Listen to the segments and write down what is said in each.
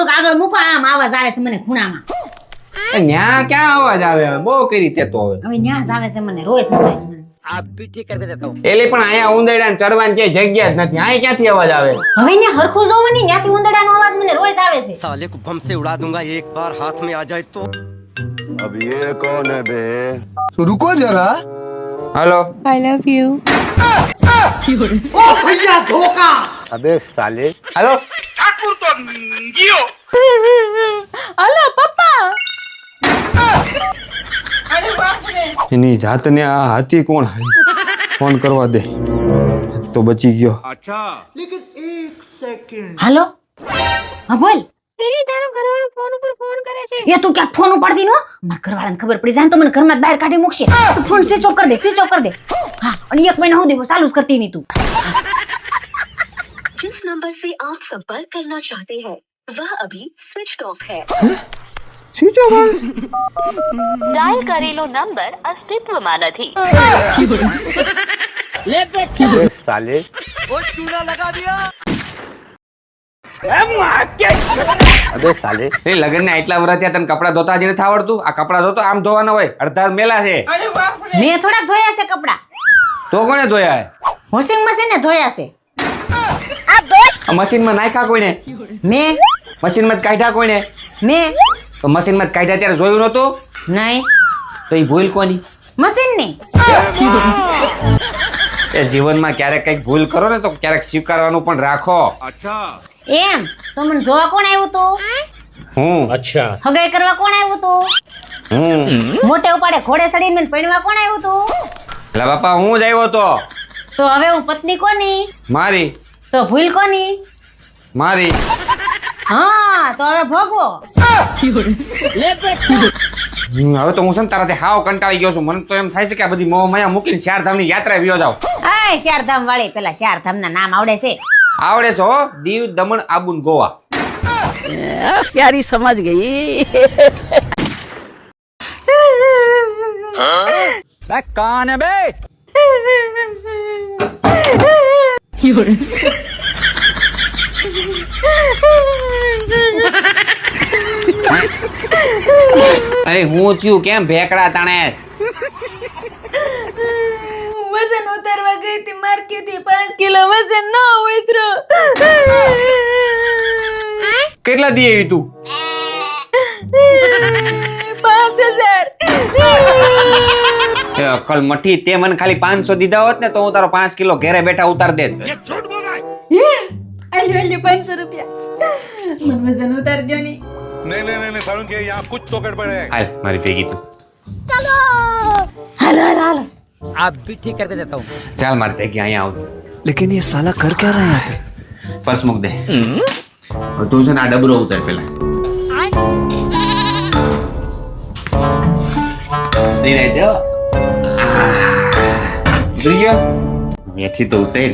થોડુંક આગળ મૂકો આમ આવાજ આવે છે મને ખૂણામાં ન્યા ક્યાં અવાજ આવે બહુ કરી તે તો હવે ન્યા જ આવે છે મને રોય સંભળાય છે મને એલી પણ અહીંયા ઉંદરડા ને ચડવાની ક્યાંય જગ્યા જ નથી અહીંયા ક્યાંથી અવાજ આવે હવે ન્યા હરખું જોવો ની ન્યાથી ઉંદરડાનો અવાજ મને રોય જ આવે છે साले को बम से उड़ा दूंगा एक बार हाथ में आ जाए तो अब ये कौन है बे? तो रुको जरा हेलो I love you. अबे साले हेलो અલા પપ્પા એની જાતને આ હાથી કોણ ફોન કરવા દે તો બચી ગયો હાલો હા બોલ તેરી તારો ઘરવાળો ફોન ઉપર ફોન કરે છે એ તું ક્યાંક ફોન ઉપાડતી નો મારા ઘરવાળાને ખબર પડી જાય તો મને ઘરમાં બહાર કાઢી મૂકશે તું ફોન સ્વિચ ઓફ કરી દે હા અને 1 મહિના સુધી ચાલુ જ કરતી નહીં તું जिस नंबर से आप संपर्क करना चाहते हैं वह अभी स्विच ऑफ है સ્વિચ ઓફ डायल करेलो नंबर अस्तित्वમાં નથી अबे साले अबे साले એ લગન ના એટલા વર્ષ થયા તને કપડા ધોતા જ નથી આવડતું આ કપડા ધોતો આમ ધોવાના હોય અડધા મેલા છે મેં થોડાક ધોયા છે કપડા તો કોને ધોયા વોશિંગ મશીન ને ધોયા છે આ મશીન માં નાખ્યા કોઈને મેં મશીન માં કાઢ્યા કોઈને મેં તો મશીન માં કાઢ્યા ત્યારે જોયું નતું નહીં તો એ ભૂલ કોની મશીન ની એ જીવનમાં ક્યારેક કઈક ભૂલ કરો ને તો ક્યારેક સ્વીકારવાનું પણ રાખો એમ તો મને જોવા કોણ આવ્યું તું હું હગાઈ કરવા કોણ આવ્યું તું હું મોટે ઉપાડે ઘોડે ચડીને મને પૈણવા કોણ આવ્યું તું લા બાપા હું જ આવ્યો તો હવે હું પત્ની કોની મારી તો ભૂલ કોની મારી હા તો હવે ભોગવો હવે તો હું છે ને તારાથી હાવ કંટાળી ગયો છું મને તો એમ થાય છે કે આ બધી મોહ માયા મૂકીને ચારધામ ની યાત્રા વ્યો જાવ આય ચારધામ વાળી પેલા ચારધામ ના નામ આવડે છે આવડે છે હો દીવ દમણ આબુ ને ગોવા प्यारी समझ गई कौन है बे અરે હું થયું કેમ ભેકડા તાણે वजन उतारवा गई थी मार्केट थी 5 किलो वजन न उतरो કેટલા દી આવી તું 5000 એ અકલ મઠી તે મને ખાલી 500 દીધા હોત ને તો હું તારો 5 કિલો ઘરે બેઠા ઉતાર દેત अल्ली 500 रुपया मन वजन उतार दियो नहीं नहीं सारुण के यहाँ कुछ तो गड़बड़ है હાલ મારી ભેગી તું हालो हालो हालो आप भी ठीक करके देता हूँ ચાલ મારી ભેગી અહીંયા આવ लेकिन ये साला कर क्या रहा है પર્સ મૂક દે હવે તું છે ને આ ડબરો ઉતાર પેલા દઈ રહી દે ઉતરી ગયો મેથી તો ઉતર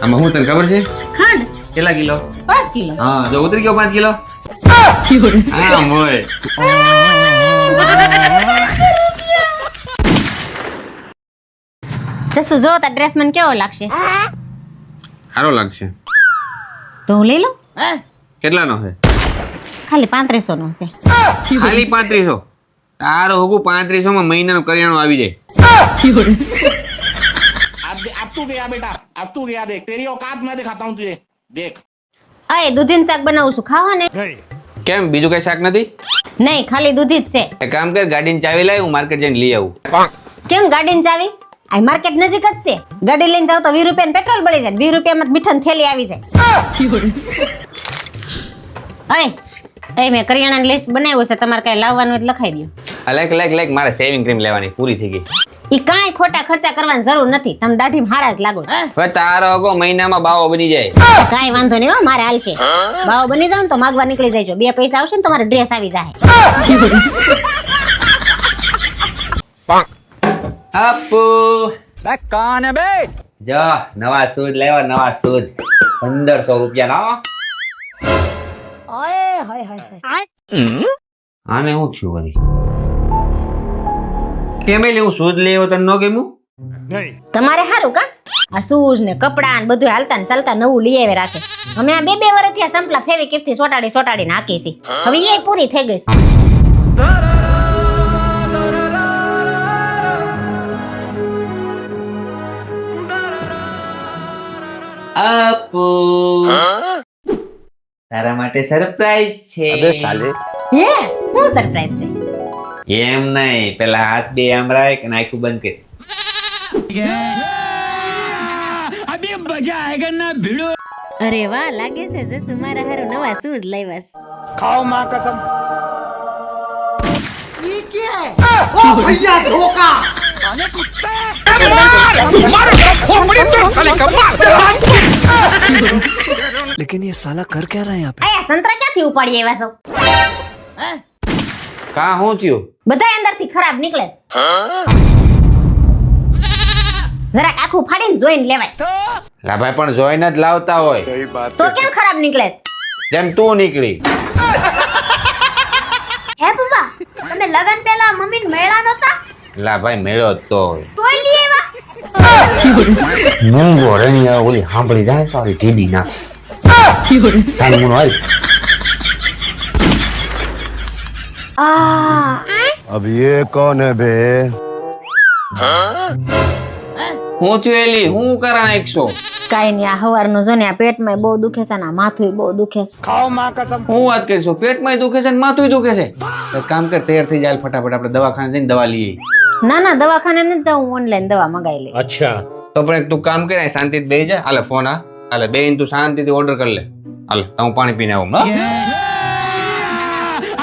આમાં હું તને ખબર છે ખાંડ કેટલા કિલો 5 કિલો હા જો ઉતરી ગયો 5 કિલો હા મોય જસુ જો તા ડ્રેસ મને કેવો લાગશે સારો લાગશે તો હું લઈ લઉં કેટલાનો છે ખાલી 3500 નો છે ખાલી 3500 તારો હોગું 3500 માં મહિનાનું કરિયાણું આવી જાય अब तू गया बेटा अब तू गया देख तेरी औकात मैं दिखाता हूँ तुझे देख અય દૂધીનું શાક બનાવું છું ખાવા ને કેમ બીજું કઈ શાક નથી નહીં ખાલી દૂધી જ છે એક કામ કર ગાડીની ચાવી લાય હું માર્કેટ જઈને લઈ આવું કેમ ગાડીની ચાવી આ માર્કેટ નજીક જ છે ગાડી લઈને જાવ તો 20 રૂપિયાનું પેટ્રોલ બળી જાય 20 રૂપિયામાં જ મીઠાની થેલી આવી જાય અય મેં કરિયાણાની લિસ્ટ બનાવ્યું છે તમારે કઈ લાવવાનું હોય તો લખાઈ દો લેક મારે સેવિંગ ક્રીમ લેવાની પૂરી થઈ ગઈ ઈ કાંઈ ખોટા ખર્ચા કરવાની જરૂર નથી તમે દાઢીમાં હારા જ લાગો છો હવે તારો હોગો મહિનામાં બાવો બની જાય કાંઈ વાંધો નહીં હો મારે હાલશે ભાવ બની જાવ ને તો માગવા નીકળી જાય 2 પૈસા આવશે ને તમારો ડ્રેસ આવી જાય આપુ कौन है बे જો નવા શૂઝ લેવા નવા શૂઝ 1500 રૂપિયા ઓય હાય હાય આને હું થયું વળી કેમ લે હું શૂઝ લેવો તને ન ગમ્યું તમારે હારું કા આ શૂઝ ને કપડા ને બધું હાલતા ને ચાલતા નવું લઈ આવે રાખે. અમે આ 2 વર્ષથી આ સંપલા ફેવિકિક થી સોટાડી નાખી છે. હવે એ પૂરી થઈ ગઈ છે. આપો તારા માટે સરપ્રાઈઝ છે. अबे साले હે હું સરપ્રાઈઝ છે? એમ નહીં, પેલા હાથ બે આમ રાખ અને આખું બંધ કર. अभी मजा आएगा ना भिड़ो. અરે વાહ, લાગે છે જસુ મારા હારું નવા શૂઝ લાવ્યા છે. खाओ माँ कसम लेकिन ये साला कर क्या रहा है यहाँ આયા સંતરા ક્યાંથી ઉપાડી આવ્યા છો? કા હું થયું? બધા અંદરથી ખરાબ નીકળે છે. જરાક આખું ફાડીને જોઈને લેવાય. લા ભાઈ પણ જોઈને જ લાવતા હોય सही बात તો કેમ ખરાબ નીકળે છે? જેમ તું નીકળી. હે પપ્પા, તમે લગન પહેલા મમ્મીને મળ્યા નહોતા? લા ભાઈ મેળ્યો જ તો હોય. તોય લઈ આવ્યા? મૂંગો રણિયા ઓલી સાંભળી જાય તો આવી ઢીબી નાખ. ચાલ મુનો હાલ. अब ये कौन है बे હું થયું એલી હું કરા નાખશો? કાઈ નહીં, આ હવારનું જો ને આ પેટમાં બહુ દુખે છે ને આ માથું બહુ દુખે છે. खाओ माँ कसम હું વાત કરીશું? પેટમાં દુખે છે ને માથું દુખે છે. એક કામ કર, તૈયાર થઈ જાય ફટાફટ આપણે દવાખાને જઈને દવા લઈએ. ના ના, દવાખાને નથી જાઉં, ઓનલાઈન દવા મંગાવી લઈ. તો પણ એક તું કામ કરે, શાંતિથી બેહી જા. હાલે ફોન આ હાલે બેહીને તું શાંતિથી ઓર્ડર કરી લે. હાલે હું પાણી પીને આવું. હા?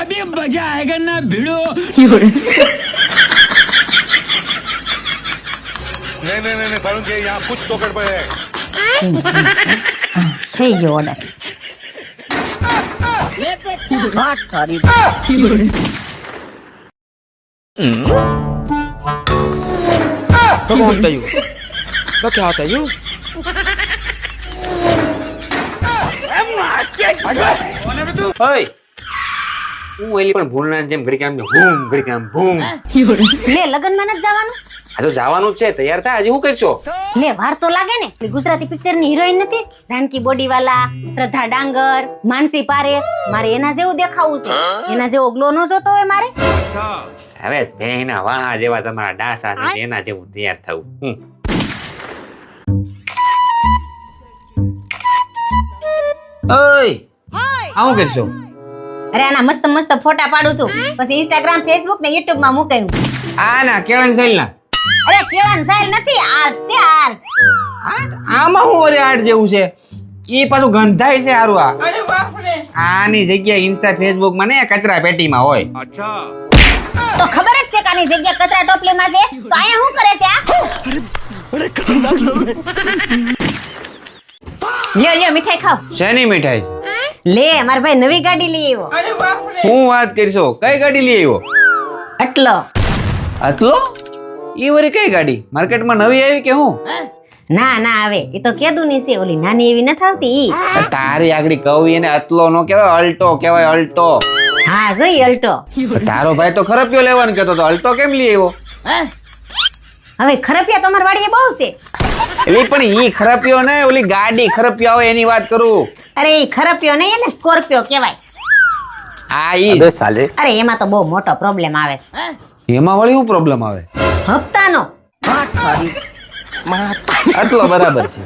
अभी मजा आएगा ना भिड़ो. नहीं सारुण के यहाँ कुछ तो गड़बड़ है થઈ ગયો ઓર્ડર. ઓય હું એલી પણ ભૂલના જેમ ઘડી કામ ભૂમ ઘડી કામ ભૂમ. લે, લગનમાં નથી જવાનું? આ તો જવાનું જ છે, તૈયાર થાય. હજી શું કરશો? લે, વાર તો લાગે ને. પેલી ગુજરાતી પિક્ચર ની હિરોઈન નથી, જાનકી બોડી વાલા, શ્રદ્ધા ડાંગર, માનસી પારેખ. મારે એના જેવું દેખાવું છે. એના જેવો ગ્લો નો જોતો હોય મારે. હવે બેના વાહા જેવા તમારા ડાસા છે, એના જેવું તૈયાર થવું. ઓય આવું કરશો? અરે આના મસ્ત મસ્ત ફોટા પાડું છું, પછી ઇન્સ્ટાગ્રામ, ફેસબુક ને યુટ્યુબ માં મૂકાયું. આ ના કેળન સાઈલ ના. અરે કેળાન સાઈલ નથી, આર્ટ છે આર્ટ. આમાં હું ઓરે આર્ટ જેવું છે? ઈ પાછું ગંધાય છે હારું. આની જગ્યાએ ઇન્સ્ટા ફેસબુક માં ને કચરા પેટીમાં હોય. તો ખબર જ છે કે આની જગ્યા કચરા ટોપલીમાં છે, તો અહીંયા શું કરે છે આ? લ્યો લ્યો, મીઠાઈ ખાઓ. શેની મીઠાઈ? લે, મારા ભાઈ નવી ગાડી લઈ આવ્યો. હું વાત કરશો? કઈ ગાડી લઈ આવ્યો? આટલો. આટલો? ઈ વરી કઈ ગાડી? માર્કેટમાં નવી આવી કે હું? ના ના, આવે એ તો કેદુની છે, ઓલી નાની એવી નથી આવતી ઈ. તારી આગળી કહું એને અતલો નો કહેવાય, અલ્ટો કહેવાય. અલ્ટો. હા, જોઈ અલ્ટો. તારો ભાઈ તો ખરપિયો લેવાનું કહેતો તો, અલ્ટો કેમ લઈ આવ્યો? હવે ખરપિયા તો અમારી વાડીએ બહુ છે. એલી પણ ઈ ખરપિયો ને ઓલી ગાડી ખરપિયો આવે એની વાત કરું. અરે એ ખરપિયો નહીં, એને સ્કોર્પિયો કહેવાય. આ ઈ. अबे साले અરે એમાં તો બહુ મોટો પ્રોબ્લેમ આવે છે. એમાં વળી શું પ્રોબ્લેમ આવે? હપ્તાનો. આટલો બરાબર છે.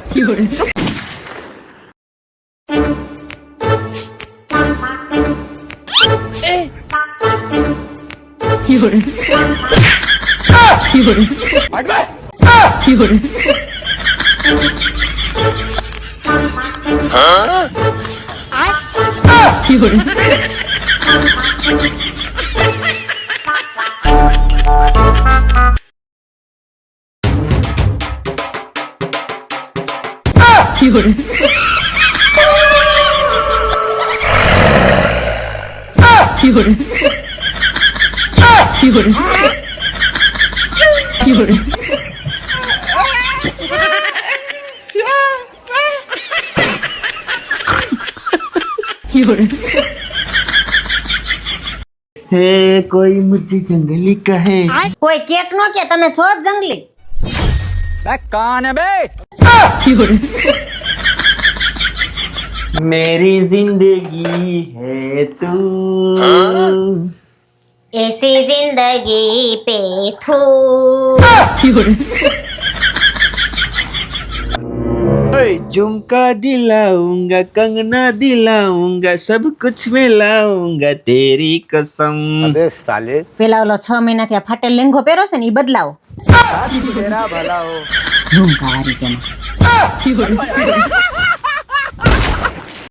हे कोई मुझे जंगली कहे. કોઈ કેક નો કે તમે છો જ જંગલી. कौन है बे? मेरी जिंदगी है तू ऐसी जिंदगी पे थू झुमका दिलाऊंगा कंगना दिलाऊंगा सब कुछ मैं लाऊंगा तेरी कसम अबे साले પેલા ઓલો 6 મહિનાથી આ ફાટેલ લેંઘો પહેરો છે ને ઈ બદલાવો ઝુમકા વાળી તેમાં